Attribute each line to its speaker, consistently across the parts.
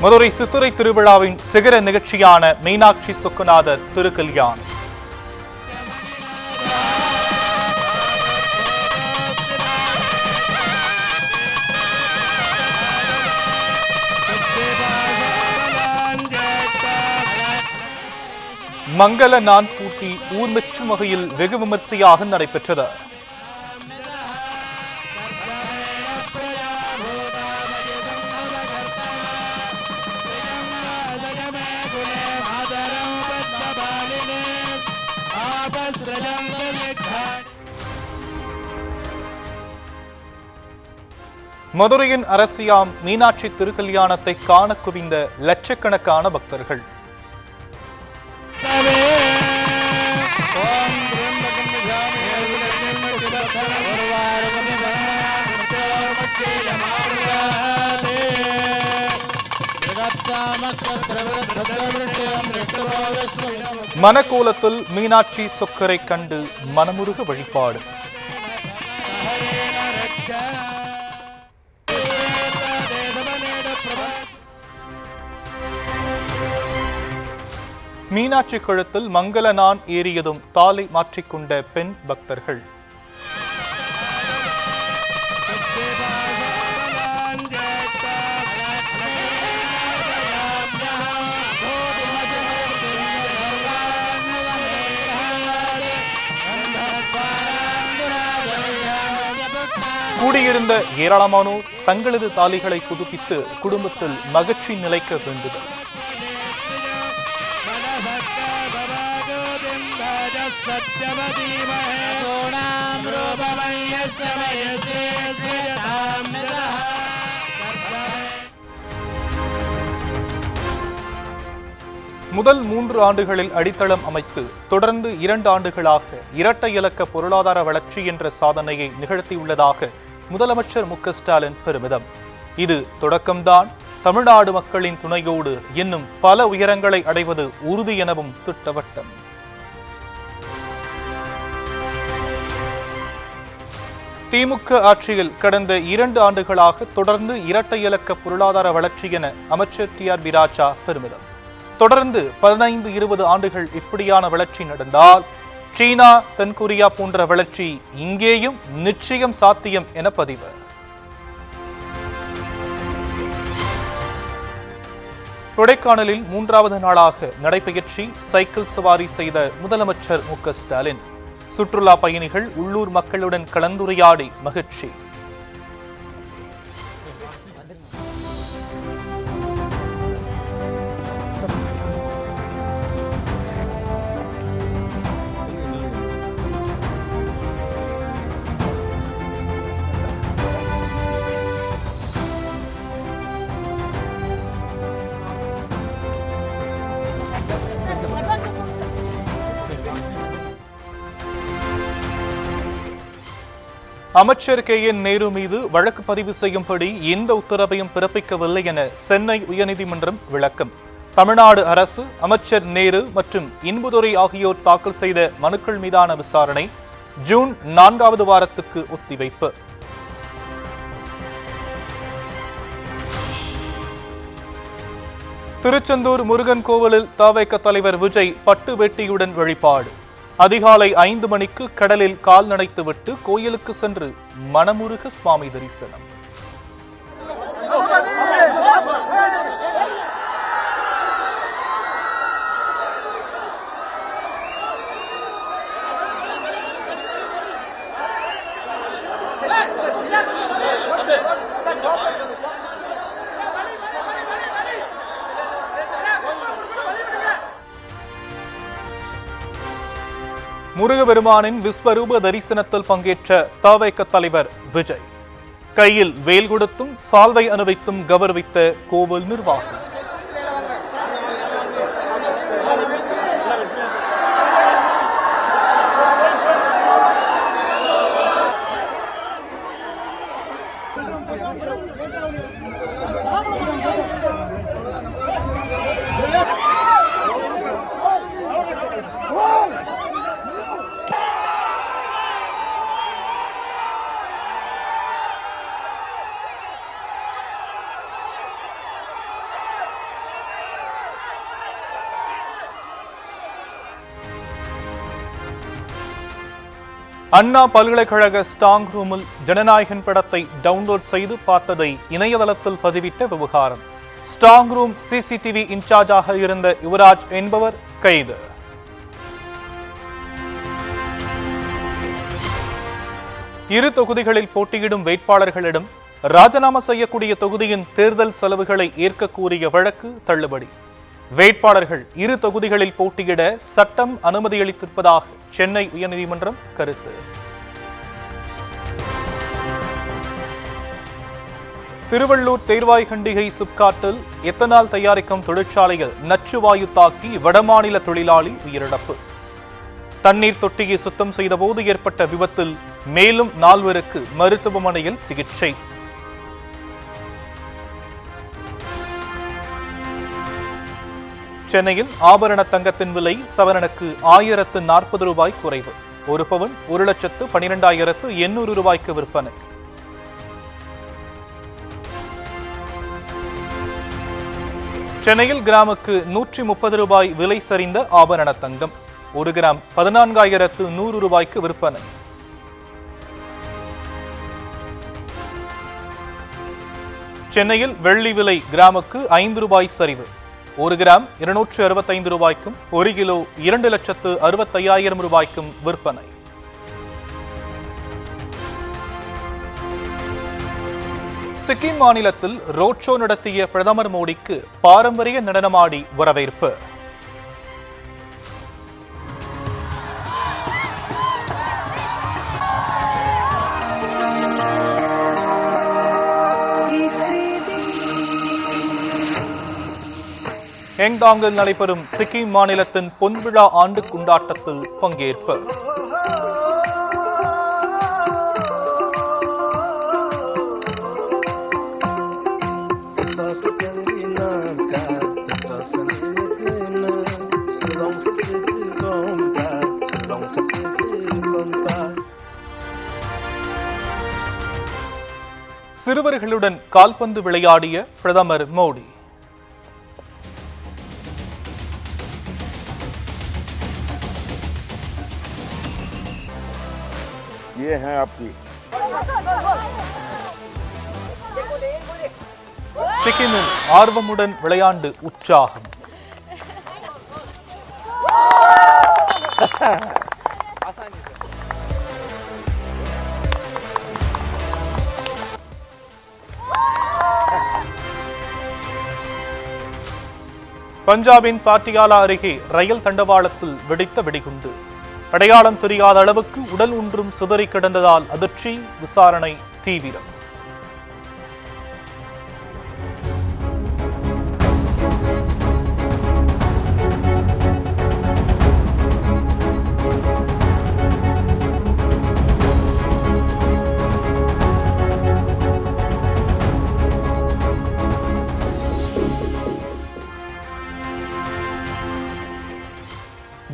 Speaker 1: மதுரை சித்திரை திருவிழாவின் சிகர நிகழ்ச்சியான மீனாட்சி சொக்கநாதர் திருக்கல்யாணம். மங்கள நான் பூட்டி ஊர் மெச்சும் வகையில் வெகு விமர்சையாக நடைபெற்றது. மதுரையின் அரசியாம் மீனாட்சி திருக்கல்யாணத்தை காண குவிந்த லட்சக்கணக்கான பக்தர்கள். மனக்கோலத்தில் மீனாட்சி சொக்கரை கண்டு மனமுருக வழிபாடு. மீனாட்சி கழுத்தில் மங்கள நான் ஏறியதும் தாலை மாற்றிக்கொண்ட பெண் பக்தர்கள். கூடியிருந்த ஏராளமானோர் தங்களது தாலிகளை புதுப்பித்து குடும்பத்தில் மகிழ்ச்சி நிலைக்க வேண்டுதல். முதல் 3 ஆண்டுகளில் அடித்தளம் அமைத்து தொடர்ந்து 2 ஆண்டுகளாக இரட்டை இலக்க பொருளாதார வளர்ச்சி என்ற சாதனையை நிகழ்த்தியுள்ளதாக முதலமைச்சர் மு க ஸ்டாலின் பெருமிதம். இது தொடக்கம்தான், தமிழ்நாடு மக்களின் துணையோடு இன்னும் பல உயரங்களை அடைவது உறுதி எனவும் திட்டவட்டம். திமுக ஆட்சியில் கடந்த 2 ஆண்டுகளாக தொடர்ந்து இரட்டை இலக்க பொருளாதார வளர்ச்சி என அமைச்சர் டி.ஆர்.பி. ராஜா பெருமிதம். தொடர்ந்து 15-20 ஆண்டுகள் இப்படியான வளர்ச்சி நடந்தால் சீனா, தென்கொரியா போன்ற வளர்ச்சி இங்கேயும் நிச்சயம் சாத்தியம் என பதிவு. கொடைக்கானலில் 3வது நாளாக நடைபயிற்சி சைக்கிள் சவாரி செய்த முதலமைச்சர் மு க ஸ்டாலின். சுற்றுலா பயணிகள் உள்ளூர் மக்களுடன் கலந்துரையாடி மகிழ்ச்சி. அமைச்சர் கே.என். நேரு மீது வழக்கு பதிவு செய்யும்படி எந்த உத்தரவையும் பிறப்பிக்கவில்லை என சென்னை உயர்நீதிமன்றம் விளக்கம். தமிழ்நாடு அரசு, அமைச்சர் நேரு மற்றும் இன்புதுரை ஆகியோர் தாக்கல் செய்த மனுக்கள் மீதான விசாரணை ஜூன் 4வது வாரத்துக்கு ஒத்திவைப்பு. திருச்செந்தூர் முருகன் கோவிலில் த.வே.க. தலைவர் விஜய் பட்டு வேட்டியுடன் வழிபாடு. அதிகாலை 5 மணிக்கு கடலில் கால் நனைத்துவிட்டு கோயிலுக்கு சென்று மனமுருக சுவாமி தரிசனம். முருகபெருமானின் விஸ்வரூப தரிசனத்தில் பங்கேற்ற த.வே.க. தலைவர் விஜய். கையில் வேல் கொடுத்தும் சால்வை அணிவித்தும் கௌரவித்த கோவில் நிர்வாகம். அண்ணா பல்கலைக்கழக ஸ்ட்ராங் ரூமில் ஜனநாயகன் படத்தை டவுன்லோட் செய்து பார்த்ததை இணையதளத்தில் பதிவிட்ட விவகாரம். ஸ்ட்ராங் ரூம் சிசிடிவி இன்சார்ஜாக இருந்த யுவராஜ் என்பவர் கைது. இரு தொகுதிகளில் போட்டியிடும் வேட்பாளர்களிடம் ராஜினாமா செய்யக்கூடிய தொகுதியின் தேர்தல் செலவுகளை ஏற்க கூறிய வழக்கு தள்ளுபடி. வேட்பாளர்கள் இரு தொகுதிகளில் போட்டியிட சட்டம் அனுமதியளித்திருப்பதாக சென்னை உயர்நீதிமன்றம் கருத்து. திருவள்ளூர் தேர்வாய்கண்டிகை சிப்காட்டில் எத்தனால் தயாரிக்கும் தொழிற்சாலையில் நச்சுவாயு தாக்கி வடமாநில தொழிலாளி உயிரிழப்பு. தண்ணீர் தொட்டியை சுத்தம் செய்தபோது ஏற்பட்ட விபத்தில் மேலும் 4 மருத்துவமனையில் சிகிச்சை. சென்னையில் ஆபரண தங்கத்தின் விலை சவரனுக்கு 1040 ரூபாய் குறைவு. ஒரு பவுன் 1,12,800 ரூபாய்க்கு விற்பனை. சென்னையில் கிராமுக்கு 130 ரூபாய் விலை சரிந்த ஆபரண தங்கம். 1 கிராம் 14,100 ரூபாய்க்கு விற்பனை. சென்னையில் வெள்ளி விலை கிராமுக்கு 5 ரூபாய் சரிவு. 1 கிராம் 265 ரூபாய்க்கும் 1 கிலோ 2,65,000 ரூபாய்க்கும் விற்பனை. சிக்கிம் மாநிலத்தில் ரோட் ஷோ நடத்திய பிரதமர் மோடிக்கு பாரம்பரிய நடனமாடி வரவேற்பு. ஹெங்டாங்கில் நடைபெறும் சிக்கிம் மாநிலத்தின் பொன்விழா ஆண்டு கொண்டாட்டத்தில் பங்கேற்பு. சிறுவர்களுடன் கால்பந்து விளையாடிய பிரதமர் மோடி.
Speaker 2: ये हैं आपकी
Speaker 1: சிக்கிமில் ஆர்வமுடன் விளையாண்டு உற்சாகம். பஞ்சாபின் பாட்டியாலா அருகே ரயில் தண்டவாளத்தில் வெடித்த வெடிகுண்டு. அடையாளம் தெரியாத அளவுக்கு உடல் ஒன்றும் சிதறி கிடந்ததால் அதிர்ச்சி. விசாரணை தீவிரம்.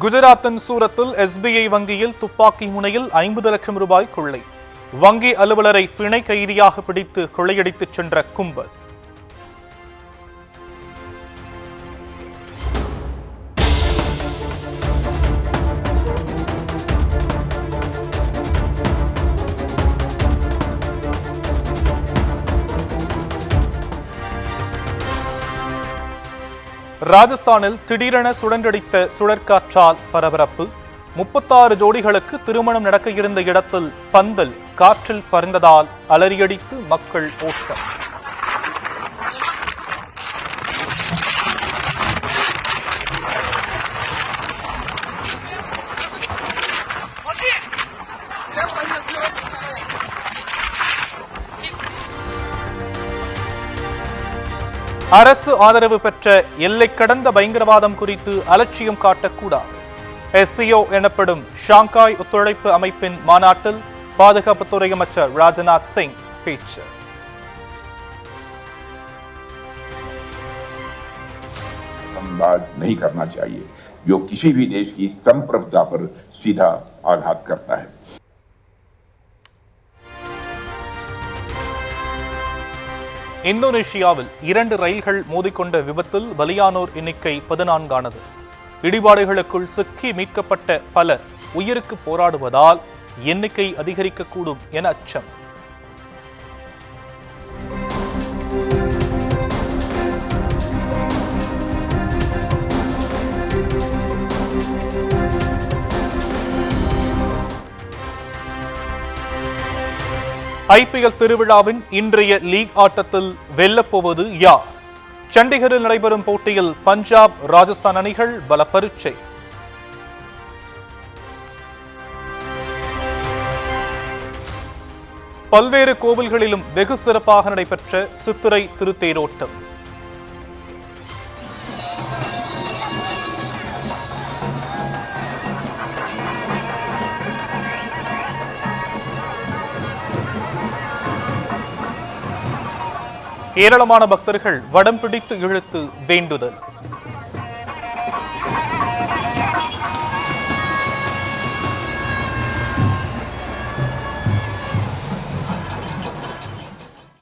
Speaker 1: குஜராத்தின் சூரத்தில் SBI வங்கியில் துப்பாக்கி முனையில் 50 லட்சம் ரூபாய் கொள்ளை. வங்கி அலுவலரை பிணை கைதியாக பிடித்து கொள்ளையடித்துச் சென்ற கும்பல். ராஜஸ்தானில் திடீரென சுழன்றடித்த சுழற்காற்றால் பரபரப்பு. 36 ஜோடிகளுக்கு திருமணம் நடக்க இருந்த இடத்தில் பந்தல் காற்றில் பறந்ததால் அலறியடித்து மக்கள் ஓட்டம். அரசு ஆதரவு பெற்ற எல்லை கடந்த பயங்கரவாதம் குறித்து அலட்சியம் காட்டக்கூடாது. SCO எனப்படும் ஷாங்காய் ஒத்துழைப்பு அமைப்பின் மாநாட்டில் பாதுகாப்புத்துறை அமைச்சர் ராஜ்நாத் சிங் பேச்சு.
Speaker 2: संवाद नहीं करना चाहिए जो किसी भी देश की संप्रभुता पर सीधा आघात करता है.
Speaker 1: இந்தோனேஷியாவில் 2 ரயில்கள் மோதிக்கொண்ட விபத்தில் பலியானோர் எண்ணிக்கை 14 ஆனது. இடிபாடுகளுக்குள் சிக்கி மீட்கப்பட்ட பலர் உயிருக்கு போராடுவதால் எண்ணிக்கை அதிகரிக்கக்கூடும் என அச்சம். ஐபிஎல் திருவிழாவின் இன்றைய லீக் ஆட்டத்தில் வெல்லப்போவது யார்? சண்டிகரில் நடைபெறும் போட்டியில் பஞ்சாப், ராஜஸ்தான் அணிகள் பல பரீட்சை. பல்வேறு கோவில்களிலும் வெகு சிறப்பாக நடைபெற்ற சித்திரை திருத்தேரோட்டம். ஏராளமான பக்தர்கள் வடம் பிடித்து இழுத்து வேண்டுதல்.